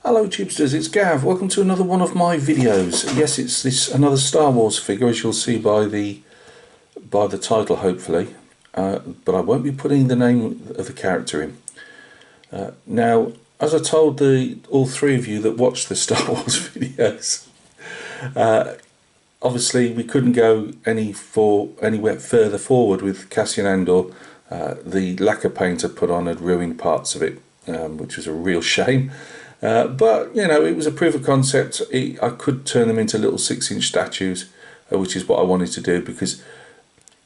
Hello Tubesters, it's Gav. Welcome to another one of my videos. Yes, it's this another Star Wars figure, as you'll see by the title, hopefully. But I won't be putting the name of the character in. Now, as I told all three of you that watched the Star Wars videos, obviously we couldn't go anywhere further forward with Cassion Ando. The lacquer paint I put on had ruined parts of it, which was a real shame. But you know, it was a proof of concept. I could turn them into little 6-inch statues, which is what I wanted to do, because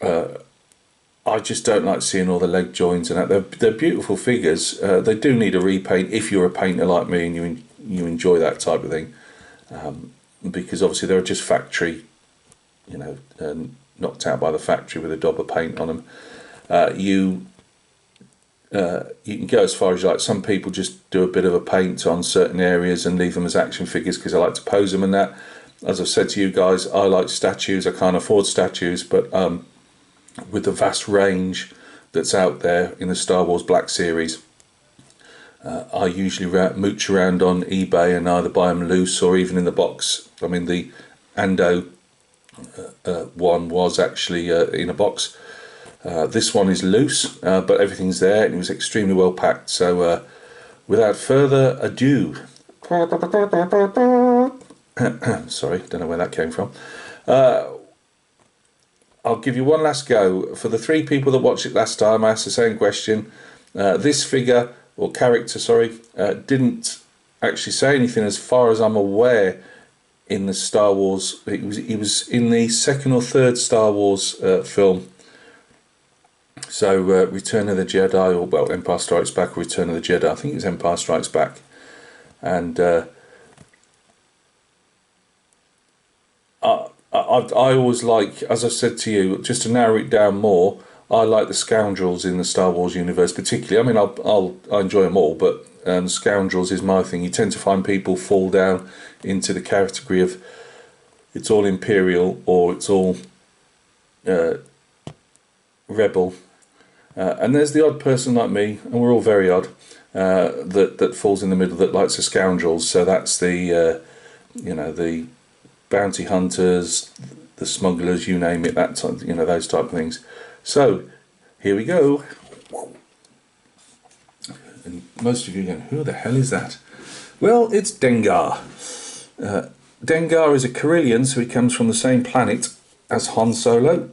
I just don't like seeing all the leg joins and that. They're beautiful figures. They do need a repaint if you're a painter like me and you enjoy that type of thing, because obviously they're just factory, you know, knocked out by the factory with a daub of paint on them. You can go as far as you like. Some people just do a bit of a paint on certain areas and leave them as action figures because I like to pose them and that. As I've said to you guys, I like statues. I can't afford statues, but with the vast range that's out there in the Star Wars Black Series, I usually mooch around on eBay and either buy them loose or even in the box. I mean, the Ando one was actually in a box. This one is loose, but everything's there and it was extremely well packed. So without further ado, sorry, don't know where that came from. I'll give you one last go. For the 3 people that watched it last time, I asked the same question. This figure, or character, sorry, didn't actually say anything as far as I'm aware in the Star Wars. He was in the 2nd or 3rd Star Wars film. So Return of the Jedi, or well, Empire Strikes Back or Return of the Jedi. I think it's Empire Strikes Back. And I always like, as I said to you, just to narrow it down more, I like the scoundrels in the Star Wars universe particularly. I mean, I enjoy them all, but scoundrels is my thing. You tend to find people fall down into the category of it's all Imperial or it's all Rebel. And there's the odd person like me, and we're all very odd, that falls in the middle, that likes the scoundrels. So that's the you know, the bounty hunters, the smugglers, you name it, that type, you know, those type of things. So here we go. And most of you are going, who the hell is that? Well, it's Dengar. Dengar is a Carillion, so he comes from the same planet as Han Solo.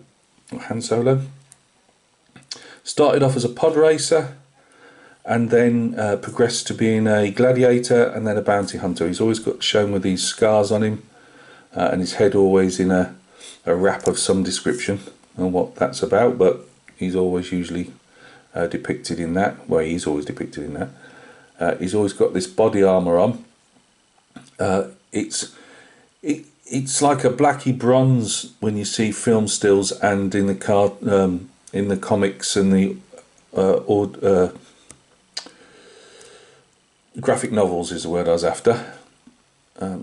Started off as a pod racer and then progressed to being a gladiator and then a bounty hunter. He's always got shown with these scars on him, and his head always in a wrap of some description on what that's about, but he's always usually depicted in that. Well, he's always depicted in that. He's always got this body armour on. It's like a blacky bronze when you see film stills and in the comics and the graphic novels is the word I was after.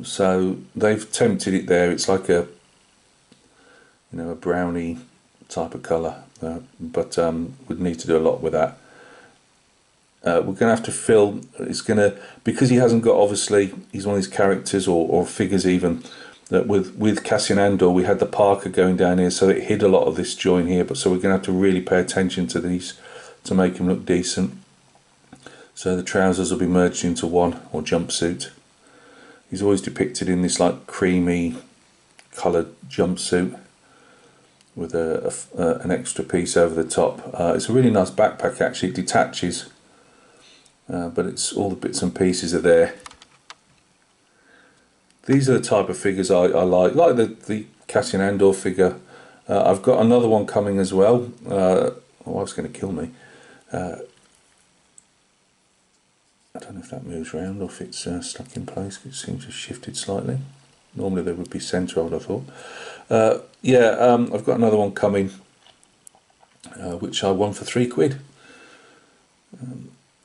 So they've tempted it there. It's like a browny type of colour, but we'd need to do a lot with that. We're going to have to fill. Because he hasn't got, obviously, he's one of these characters or figures even that with Cassion Ando we had the Parker going down here, so it hid a lot of this join here. But so we're going to have to really pay attention to these to make him look decent. So the trousers will be merged into one, or jumpsuit. He's always depicted in this like creamy coloured jumpsuit with an extra piece over the top. It's a really nice backpack actually. It detaches, but it's all the bits and pieces are there. These are the type of figures I like the Cassion Ando figure. I've got another one coming as well. My wife's going to kill me. I don't know if that moves around or if it's stuck in place. It seems to have shifted slightly. Normally they would be centre, I would have thought. I've got another one coming, which I won for £3.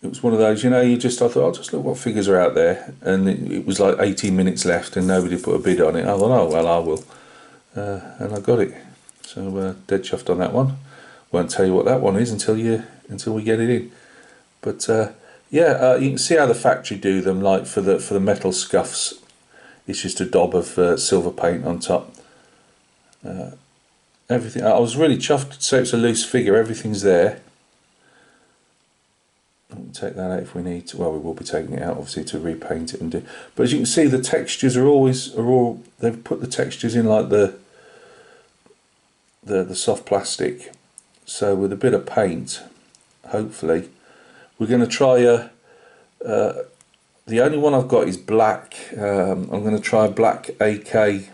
It was one of those, I thought, I'll just look what figures are out there, and it was like 18 minutes left and nobody put a bid on it. I thought, oh well, I will, and I got it. So dead chuffed on that one. Won't tell you what that one is until we get it in. But Yeah, you can see how the factory do them. Like for the metal scuffs, it's just a daub of silver paint on top. Everything. I was really chuffed to say it's a loose figure. Everything's there. We'll take that out if we need to. Well, we will be taking it out obviously to repaint it and do. But as you can see, the textures are all. They've put the textures in like the soft plastic. So with a bit of paint, hopefully, we're going to try the only one I've got is black. I'm going to try a black AK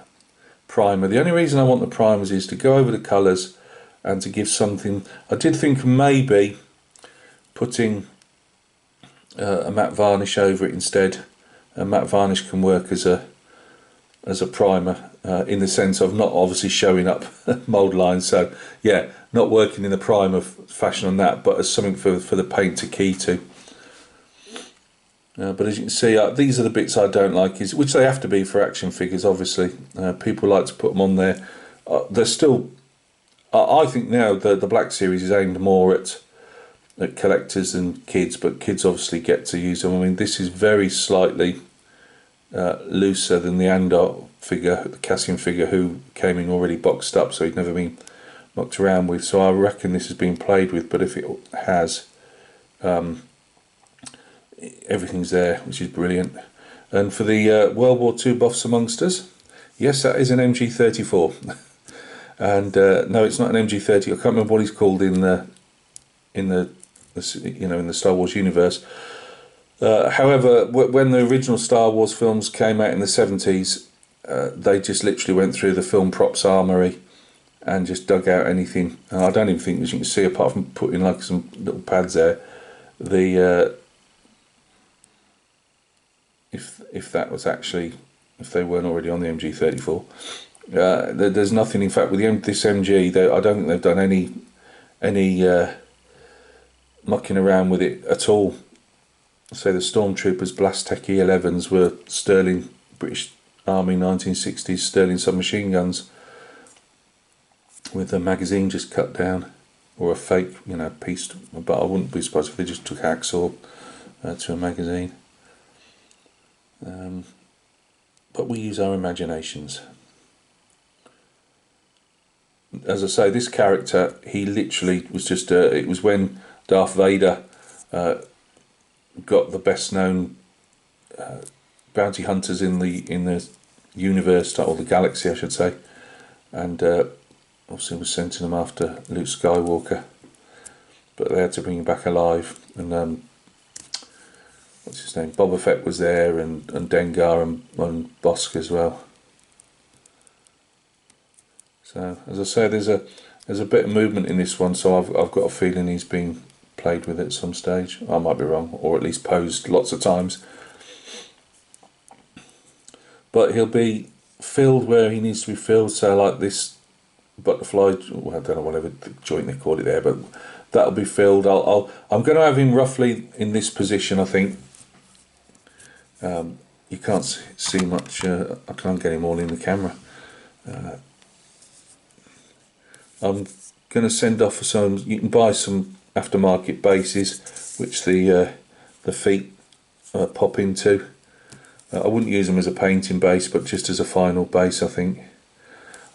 primer. The only reason I want the primers is to go over the colours and to give something. I did think maybe putting a matte varnish over it instead. A matte varnish can work as a primer in the sense of not obviously showing up mould lines. So yeah, not working in the primer fashion on that, but as something for the paint to key to. But as you can see, these are the bits I don't like, which they have to be for action figures, obviously. People like to put them on there. They're still, I think now the Black Series is aimed more at collectors and kids, but kids obviously get to use them. I mean, this is very slightly looser than the Ando figure, the Cassion figure, who came in already boxed up, so he'd never been mucked around with. So I reckon this has been played with, but if it has, everything's there, which is brilliant. And for the World War II buffs amongst us, yes, that is an MG34. And no, it's not an MG30. I can't remember what he's called in the in the Star Wars universe. However, when the original Star Wars films came out in the 70s, they just literally went through the film props armory and just dug out anything. I don't even think, as you can see, apart from putting like some little pads there, the if that was actually, if they weren't already on the MG34, there's nothing. In fact, with this MG, I don't think they've done any mucking around with it at all. So the Stormtroopers Blastech E11s were Sterling British Army 1960s Sterling submachine guns with the magazine just cut down, or a fake, piece. But I wouldn't be surprised if they just took hacksaw to a magazine. But we use our imaginations. As I say, this character, he literally was just it was when Darth Vader got the best known bounty hunters in the universe, or the galaxy I should say, and obviously was sending them after Luke Skywalker, but they had to bring him back alive. And what's his name, Boba Fett was there, and Dengar and Bosk as well. So as I say, there's a bit of movement in this one, so I've got a feeling he's been played with at some stage. I might be wrong, or at least posed lots of times. But he'll be filled where he needs to be filled. So like this butterfly, well, I don't know, whatever joint they call it there, but that'll be filled. I'm going to have him roughly in this position, I think. You can't see much. I can't get him all in the camera. I'm going to send off for some. You can buy some aftermarket bases, which the feet pop into. I wouldn't use them as a painting base, but just as a final base, I think.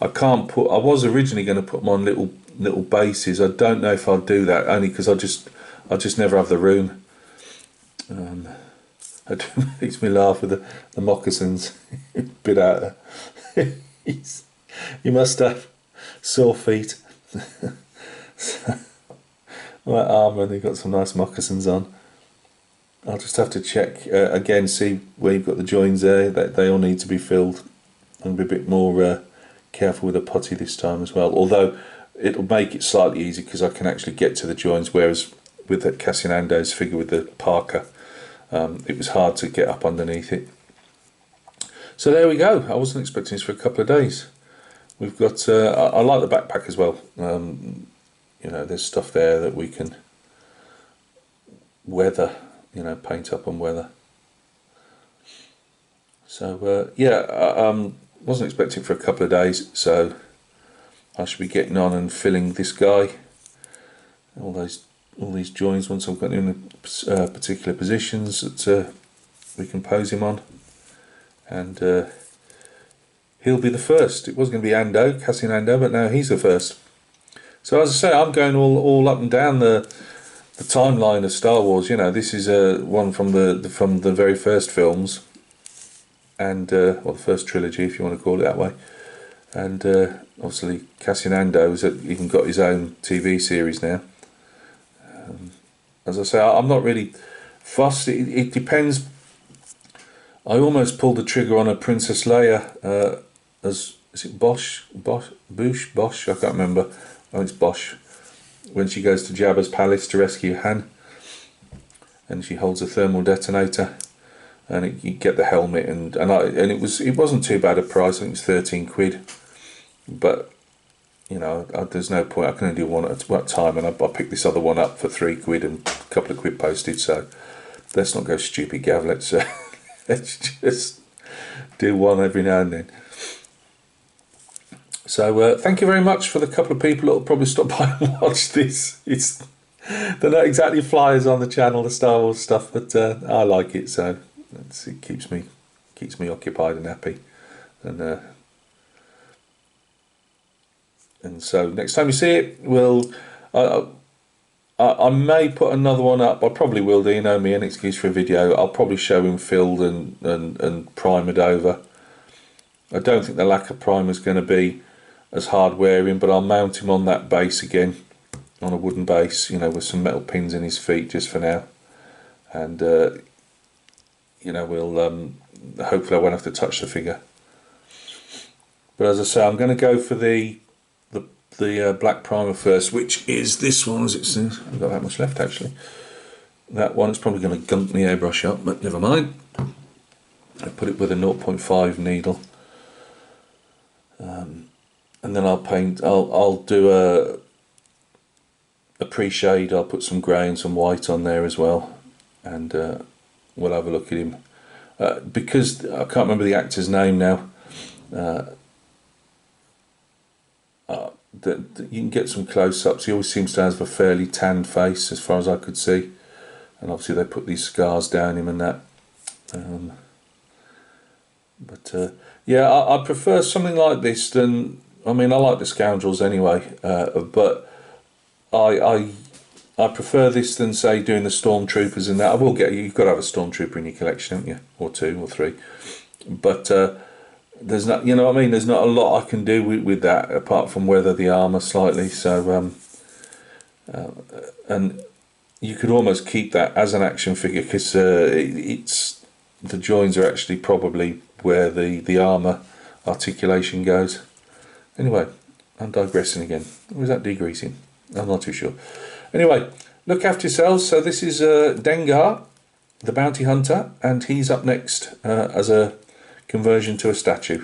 I was originally going to put them on little bases. I don't know if I'll do that, only because I just never have the room. It makes me laugh with the moccasins. Bit out there. You must have sore feet. Like armour, they've got some nice moccasins on. I'll just have to check again, see where you've got the joins there. They all need to be filled, and be a bit more careful with the putty this time as well. Although it'll make it slightly easier because I can actually get to the joins, whereas with that Cassion Ando's figure with the Parker, it was hard to get up underneath it. So there we go. I wasn't expecting this for a couple of days. We've got. I like the backpack as well. There's stuff there that we can weather. Paint up and weather. So wasn't expecting for a couple of days. So I should be getting on and filling this guy. All those all these joins once I've got him in particular positions that we can pose him on, and he'll be the first. It was going to be Ando, Cassion Ando, but now he's the first. So as I say, I'm going all up and down the timeline of Star Wars. You know, this is one from the very first films, and or the first trilogy, if you want to call it that way. And obviously, Cassion Ando has even got his own TV series now. As I say, I'm not really fussed. It depends. I almost pulled the trigger on a Princess Leia as, is it Bosch? Bosch? I can't remember. Oh, it's Bosch. When she goes to Jabba's palace to rescue Han, and she holds a thermal detonator, and you get the helmet, and it wasn't too bad a price. I think it's 13 quid, but you know, there's no point. I can only do one at a time, and I picked this other one up for 3 quid and a couple of quid postage. So let's not go stupid, Gav. Let's just do one every now and then. So thank you very much for the couple of people that will probably stop by and watch this. They're not exactly flyers on the channel, the Star Wars stuff, but I like it, so it keeps me occupied and happy. And so next time you see it, I may put another one up. I probably will do. You know me, an excuse for a video. I'll probably show him filled and primered over. I don't think the lacquer primer is going to be as hard wearing, but I'll mount him on that base again, on a wooden base, you know, with some metal pins in his feet just for now. And you know, we'll hopefully I won't have to touch the figure. But as I say, I'm going to go for the black primer first, which is this one. As it says, I've got that much left actually. That one is probably going to gunk the airbrush up, but never mind. I put it with a 0.5 needle. And then I'll paint. I'll do a pre-shade. I'll put some grey and some white on there as well, and we'll have a look at him. Because I can't remember the actor's name now. You can get some close-ups. He always seems to have a fairly tanned face, as far as I could see. And obviously they put these scars down him and that. Yeah, I prefer something like this than. I mean, I like the Scoundrels anyway, but I prefer this than, say, doing the Stormtroopers and that. I will get you've got to have a Stormtrooper in your collection, haven't you, or 2 or 3? But there's not, you know what I mean. There's not a lot I can do with that apart from weather the armor slightly. So and you could almost keep that as an action figure because it's the joins are actually probably where the armor articulation goes. Anyway, I'm digressing again. Or was that degreasing? I'm not too sure. Anyway, look after yourselves. So this is Dengar, the bounty hunter, and he's up next as a conversion to a statue.